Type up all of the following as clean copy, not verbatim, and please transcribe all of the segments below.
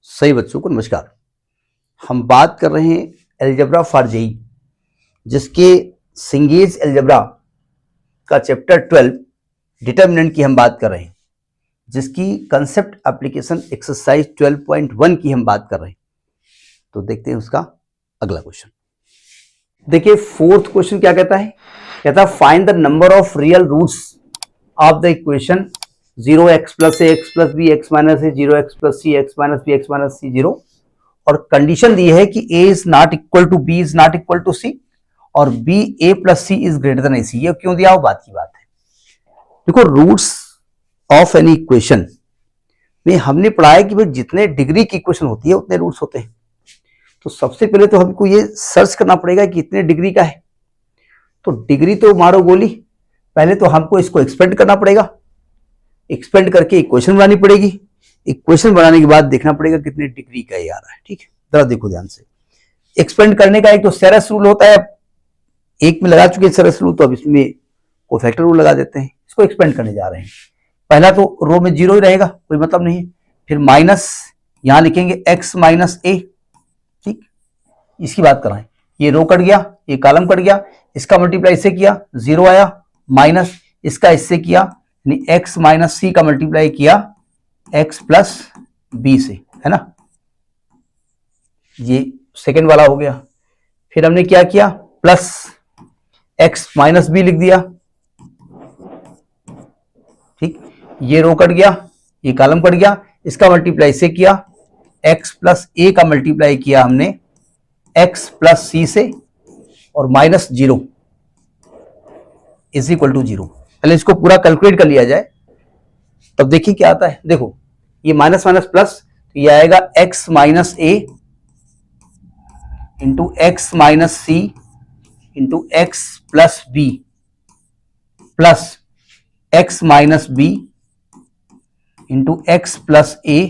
सही बच्चों को नमस्कार। हम बात कर रहे हैं अलजेब्रा फॉर जेई, जिसके सिंगेज अलजेब्रा का चैप्टर 12 डिटर्मिनेंट की हम बात कर रहे हैं, जिसकी कंसेप्ट एप्लीकेशन एक्सरसाइज 12.1 की हम बात कर रहे हैं। तो देखते हैं उसका अगला क्वेश्चन। देखिए फोर्थ क्वेश्चन क्या कहता है, कहता है find the number of real roots of the equation 0x plus A X plus B x minus A 0x plus C x minus B x minus C 0, और कंडीशन दी है कि a is not equal to B is not equal to C और b a plus C is greater than A C. ये क्यों दिया, वो बात की बात है। देखो रूट्स ऑफ एनी इक्वेशन में हमने पढ़ा है कि भाई जितने डिग्री की इक्वेशन होती है उतने रूट्स होते हैं। तो सबसे पहले तो हमको ये सर्च करना पड़ेगा कि कितने डिग्री का है। तो डिग्री तो मारो गोली, पहले तो हमको इसको एक्सपेंड करना पड़ेगा, एक्सपेंड करके इक्वेशन बनानी पड़ेगी, इक्वेशन बनाने के बाद देखना पड़ेगा कितने डिग्री का ये आ रहा है। ठीक है, जरा देखो ध्यान से। एक्सपेंड करने का एक तो सेरस रूल होता है, एक में लगा चुके हैं सेरस रूल, तो अब इसमें कोफैक्टर रूल लगा देते हैं। इसको एक्सपेंड करने जा रहे हैं। पहला तो रो में 0 ही रहेगा, कोई मतलब नहीं है। फिर माइनस यहां लिखेंगे x माइनस ए। ठीक, इसकी बात कर रहे हैं। ये रो कट गया, ये कॉलम कट गया, इसका मल्टीप्लाई इससे किया 0 आया, माइनस इसका इससे किया यानी x माइनस सी का मल्टीप्लाई किया x प्लस बी से, है ना। ये सेकेंड वाला हो गया। फिर हमने क्या किया, प्लस x माइनस बी लिख दिया। ठीक, ये रो कट गया, ये कॉलम कट गया, इसका मल्टीप्लाई से किया x प्लस ए का मल्टीप्लाई किया हमने x प्लस सी से, और माइनस 0 इज इक्वल टू 0। पहले इसको पूरा कैलकुलेट कर लिया जाए, तब देखिए क्या आता है। देखो ये माइनस माइनस प्लस, तो ये आएगा x minus a into x minus c into x plus b plus x minus b into x plus a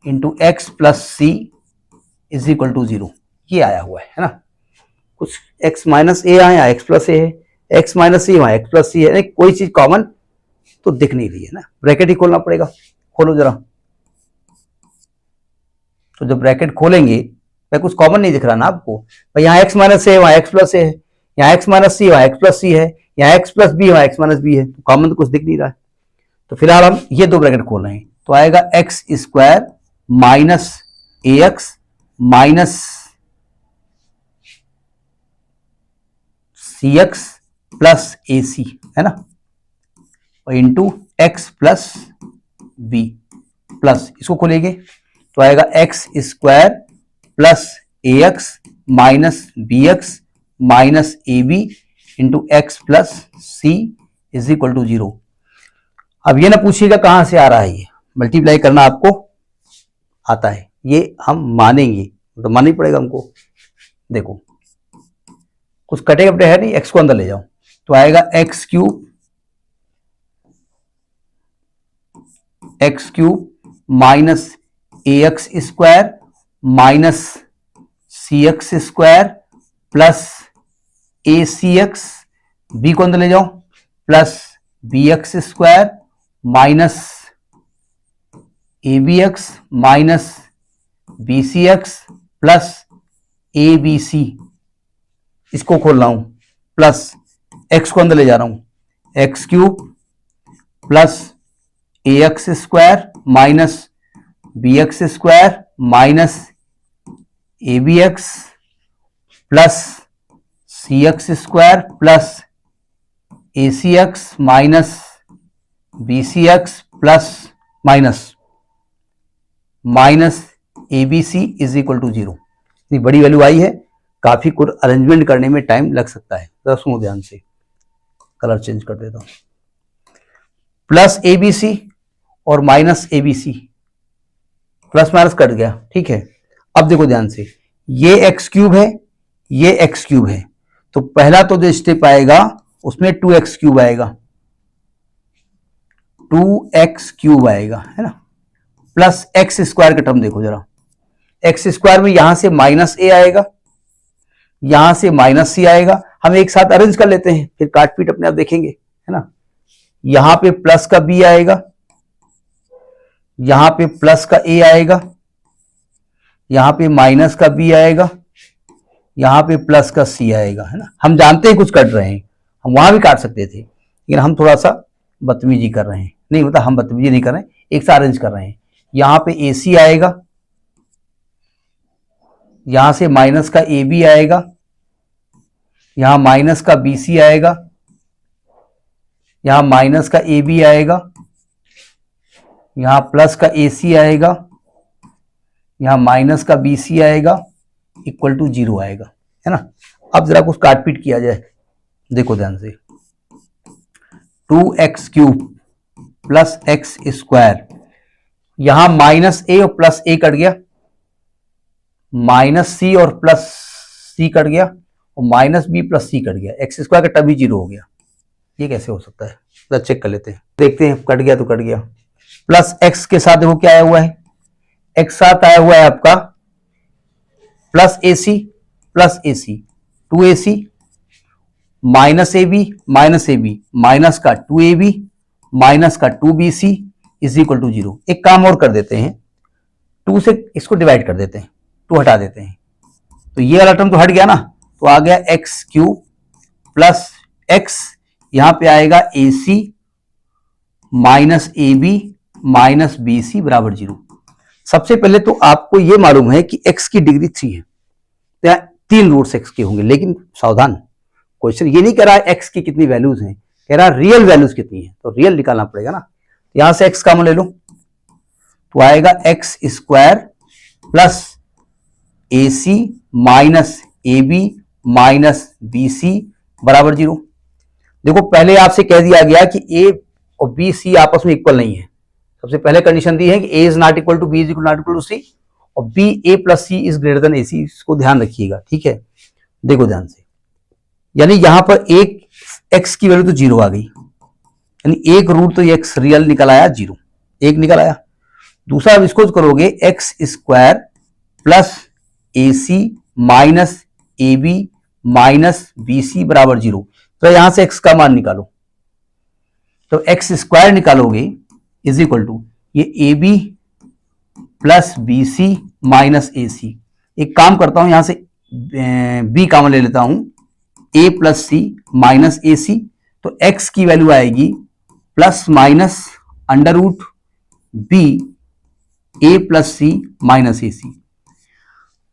into x plus C is equal to 0। ये आया हुआ है ना। कुछ x माइनस ए आया, x प्लस ए है, x माइनस सी वहां x plus सी है, कोई चीज कॉमन तो दिख नहीं रही है ना। ब्रैकेट ही खोलना पड़ेगा, खोलो जरा। तो जब ब्रैकेट खोलेंगे भाई कुछ कॉमन नहीं दिख रहा ना आपको। भाई यहाँ x माइनस ए वहां x प्लस ए है, यहाँ x माइनस सी वहां x प्लस सी है, यहाँ x प्लस बी वहां x माइनस बी है, तो कॉमन तो कुछ दिख नहीं रहा है। तो फिलहाल हम ये दो ब्रैकेट खोल रहे हैं, तो आएगा x square minus a x minus c x plus a c, है ना, और into x plus b plus, इसको खोलेंगे तो आएगा x square plus A x minus B x minus a b into x plus C is equal to 0। अब ये ना पूछिएगा कहां से आ रहा है, ये मल्टीप्लाई करना आपको आता है, ये हम मानेंगे, तो मानना ही पड़ेगा हमको। देखो कुछ कटे कपटे है नहीं, एक्स को अंदर ले जाओ, तो आएगा x cube minus a x square minus c x square plus a c x, b को अंदर ले जाओ, plus B x square minus a b x minus b c x plus a b c, इसको खोल रहा हूं, plus x को अंदर ले जा रहा हूं, x cube plus A x square minus B x square minus a b x plus C x square plus a c x minus b c x plus minus minus a b c is equal to 0। इतनी बड़ी value आई है, काफी कुछ arrangement करने में time लग सकता है। जरा सुनो ध्यान से, कलर चेंज कर देता हूं, प्लस ए बी सी और minus a b c, plus minus cut गया, ठीक है। अब देखो ध्यान से, ये एक्स क्यूब है, ये एक्स क्यूब है, तो पहला तो जो स्टेप आएगा उसमें 2x क्यूब आएगा, 2x क्यूब आएगा, है ना, प्लस एक्स स्क्वायर का टर्म देखो जरा, एक्स स्क्वायर में यहां से माइनस ए आएगा, यहां से माइनस सी आएगा, हम एक साथ अरेंज कर लेते हैं, फिर काट पीट अपने आप देखेंगे, है ना। यहां पे प्लस का बी आएगा, यहां पे प्लस का ए आएगा, यहाँ पे माइनस का b आएगा, यहाँ पे प्लस का c आएगा, है ना। हम जानते हैं कुछ कट रहे हैं, हम वहां भी काट सकते थे, लेकिन हम थोड़ा सा बदतमीजी कर रहे हैं, नहीं मतलब हम बदतमीजी नहीं कर रहे हैं, एक सा अरेंज कर रहे हैं। यहाँ पे AC आएगा, यहां से माइनस का AB आएगा, यहां माइनस का BC आएगा, यहां माइनस का AB आएगा, यहां प्लस का AC आएगा, यहां माइनस का BC आएगा, इक्वल टू 0 आएगा, है ना। अब जरा कुछ काटपीट किया जाए, देखो ध्यान से। 2x³ प्लस एक्स स्क्वायर, यहां माइनस a और प्लस a कट गया, माइनस c और प्लस c कट गया, और minus b plus c cut गया, एक्स स्क्वायर का टर्म ही 0 हो गया। ये कैसे हो सकता है, तो चेक कर लेते हैं, देखते हैं। कट गया तो कट गया। प्लस x के साथ देखो क्या आया हुआ है, x साथ आया हुआ है आपका plus AC plus AC, 2AC minus AB minus का 2AB माइनस का 2BC इज इक्वल टू 0। एक काम और कर देते हैं, 2 से इसको डिवाइड कर देते हैं, 2 हटा देते हैं, तो ये वाला टर्म तो हट गया ना, तो आ गया x³ प्लस x, यहां पे आएगा AC minus AB minus BC बराबर 0। सबसे पहले तो आपको यह मालूम है कि x की डिग्री 3 है, तो यहाँ 3 रूट्स x के होंगे, लेकिन सावधान, क्वेश्चन ये नहीं कह रहा है x की कितनी वैल्यूज हैं, कह रहा है रियल वैल्यूज कितनी है, तो रियल निकालना पड़ेगा ना। यहां से x कॉमन ले लो, तो आएगा x² plus AC minus AB minus BC बराबर 0। देखो पहले आपसे कह दिया गया कि A और BC आपस में इक्वल नहीं है, सबसे पहले कंडीशन दी है कि A is not equal to B is equal not equal to C, और A plus C is greater than AC, इसको ध्यान रखिएगा, ठीक है। देखो ध्यान से, यानी यहां पर एक x की वैल्यू तो 0 आ गई, यानी एक रूट तो x रियल निकल आया 0, एक निकल आया। दूसरा अब इसको करोगे x² plus AC minus AB minus BC बराबर 0, तो यहां से x का मान निकालो, तो x² निकालोगे इज इक्वल टू ये AB plus BC minus AC। एक काम करता हूं, यहां से B कॉमन ले लेता हूं, A plus C minus AC, तो x की वैल्यू आएगी plus minus under root B A plus C minus AC।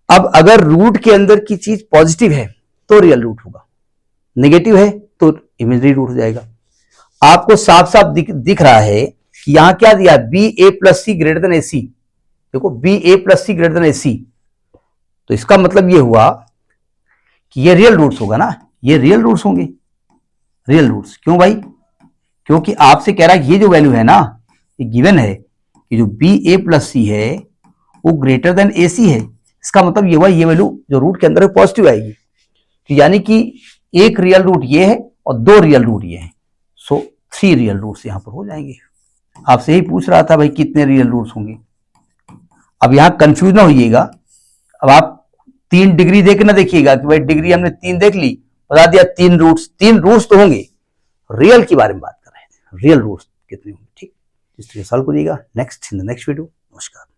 अब अगर रूट के अंदर की चीज पॉजिटिव है तो रियल रूट होगा, नेगेटिव है तो इमेजनरी रूट हो जाएगा। आपको साफ साफ दिख रहा है कि यहां क्या दिया, BA plus C greater than AC। देखो BA plus C greater than AC, तो इसका मतलब यह हुआ कि ये रियल रूट्स होगा ना, ये रियल रूट्स होंगे, रियल रूट्स। क्यों भाई, क्योंकि आपसे कह रहा है ये जो वैल्यू है ना, ये गिवन है कि जो BA प्लस C है वो ग्रेटर देन AC है, इसका मतलब ये हुआ ये वैल्यू जो रूट के अंदर है पॉजिटिव आएगी, तो यानी कि एक रियल रूट ये है और 2 रियल रूट ये है, सो 3 रियल रूट्स यहां पर हो जाएंगे। आपसे ही पूछ रहा था भाई कितने रियल रूट्स होंगे। अब यहां कंफ्यूज ना होइएगा, अब आप 3 डिग्री देख ना देखिएगा कि भाई डिग्री हमने 3 देख ली, बता दिया 3 रूट्स तो होंगे, रियल के बारे में बात कर रहे हैं, रियल रूट्स कितने होंगे, ठीक। इस तरह सॉल्व करिएगा next in the next video. नमस्कार।